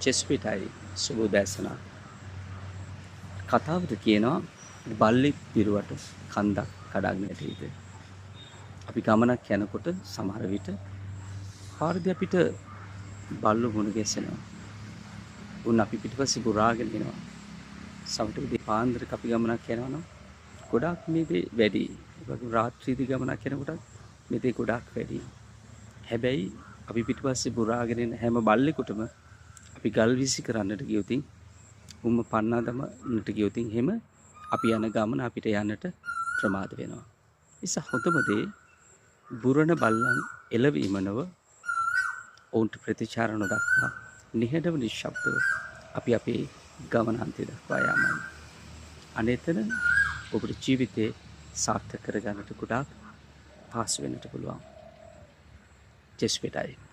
Chess පිටයි සුබ උදෑසන. කතාවට කියනවා බල්ලෙක් පිරුවට කන්දක් කඩාගෙන යටේද. අපි ගමනක් යනකොට සමහර විට පාරදී අපිට බල්ලෝ මුණ ගැසෙනවා. උන් අපි පිටිපස්සේ ගුරාගෙන එනවා. සමහර විට පාන්දරක අපි ගමනක් යනවා නම් ගොඩාක් මේ දේ වැඩි. ඒ වගේම රාත්‍රියේදී ගමනක් යනකොට මේ දේ ගොඩාක් වැඩි. හැබැයි අපි පිටිපස්සේ බුරාගෙන එන හැම බල්ලෙකුටම අපි ගල් විසි කරන්නට ගියොතින් උම්ම පන්නා දමන්නට ගියොතින් එහෙම අපි යන ගමන අපිට යන්නට ප්‍රමාද වෙනවා. නිසා හොඳම දේ බුරණ බල්ලන් එළවීම නොව ඔවුන්ට ප්‍රතිචාර නොදක්වා නිහඬව නිශ්ශබ්දව අපි අපේ ගමනාන්තය දක්වා යාමයි. අනේතන ඔබට ජීවිතේ සාර්ථක කරගන්නට ගොඩාක් පහසු වෙන්නට පුළුවන්. චෙස් පිටයි.